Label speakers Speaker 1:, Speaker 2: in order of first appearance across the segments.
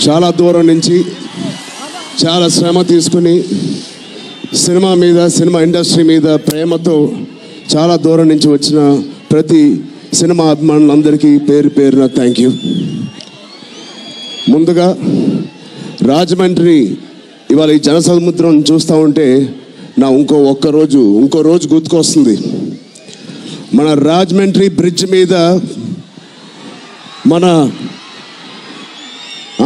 Speaker 1: చాలా దూరం నుంచి చాలా శ్రమ తీసుకుని సినిమా ఇండస్ట్రీ మీద ప్రేమతో చాలా దూరం నుంచి వచ్చిన ప్రతి సినిమా అభిమానులందరికీ పేరు పేరున థ్యాంక్ యూ. ముందుగా రాజమండ్రి ఇవాళ ఈ జనసముద్రం చూస్తూ ఉంటే నా ఇంకో రోజు గుర్తుకొస్తుంది. మన రాజమండ్రి బ్రిడ్జ్ మీద మన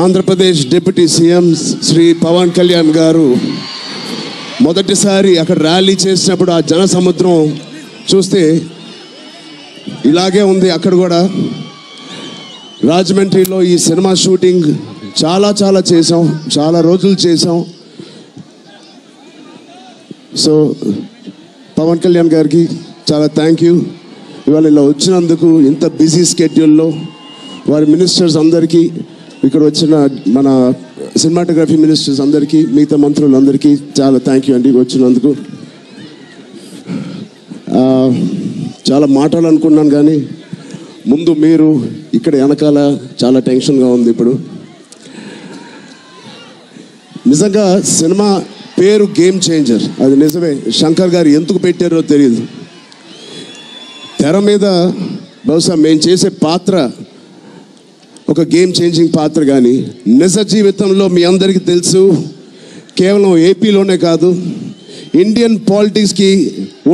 Speaker 1: ఆంధ్రప్రదేశ్ డిప్యూటీ సీఎం శ్రీ పవన్ కళ్యాణ్ గారు మొదటిసారి అక్కడ ర్యాలీ చేసినప్పుడు ఆ జనసముద్రం చూస్తే ఇలాగే ఉంది. అక్కడ కూడా రాజమండ్రిలో ఈ సినిమా షూటింగ్ చాలా చేసాం, చాలా రోజులు చేసాం. సో పవన్ కళ్యాణ్ గారికి చాలా థ్యాంక్ యూ. ఇవాళ ఇలా వచ్చినందుకు ఇంత బిజీ స్కెడ్యూల్లో వారి మినిస్టర్స్ అందరికీ, ఇక్కడ వచ్చిన మన సినిమాటోగ్రఫీ మినిస్టర్స్ అందరికీ, మిగతా మంత్రులందరికీ చాలా థ్యాంక్ యూ అండి వచ్చినందుకు. చాలా మాట్లాడాలనుకున్నాను కానీ ముందు మీరు ఇక్కడ వెనకాల చాలా టెన్షన్గా ఉంది. ఇప్పుడు నిజంగా సినిమా పేరు గేమ్ చేంజర్, అది నిజమే. శంకర్ గారు ఎందుకు పెట్టారో తెలియదు. తెర మీద బహుశా మేము చేసే పాత్ర ఒక గేమ్ చేంజింగ్ పాత్ర, కానీ నిజ జీవితంలో మీ అందరికీ తెలుసు, కేవలం ఏపీలోనే కాదు ఇండియన్ పాలిటిక్స్కి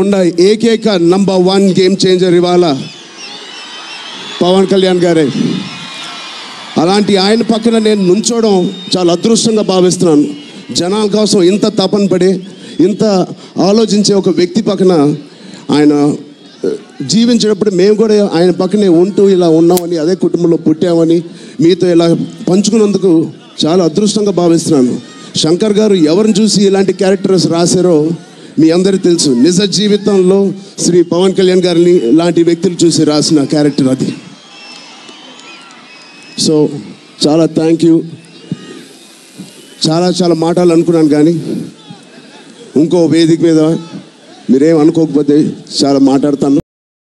Speaker 1: ఉన్న ఏకైక నంబర్ 1 గేమ్ చేంజర్ ఇవాళ పవన్ కళ్యాణ్ గారే. అలాంటి ఆయన పక్కన నేను నుంచోవడం చాలా అదృష్టంగా భావిస్తున్నాను. జనాల కోసం ఇంత తపన పడే, ఇంత ఆలోచించే ఒక వ్యక్తి పక్కన ఆయన జీవించేటప్పుడు మేము కూడా ఆయన పక్కనే ఉంటూ ఇలా ఉన్నామని, అదే కుటుంబంలో పుట్టామని మీతో ఇలా పంచుకున్నందుకు చాలా అదృష్టంగా భావిస్తున్నాను. శంకర్ గారు ఎవరిని చూసి ఇలాంటి క్యారెక్టర్స్ రాశారో మీ అందరికీ తెలుసు. నిజ జీవితంలో శ్రీ పవన్ కళ్యాణ్ గారిని లాంటి వ్యక్తులు చూసి రాసిన క్యారెక్టర్ అది. సో చాలా థ్యాంక్ యూ. చాలా మాట్లాడాలనుకున్నాను కానీ ఇంకో వేదిక మీద మీరేం అనుకోకపోతే చాలా మాట్లాడతాను.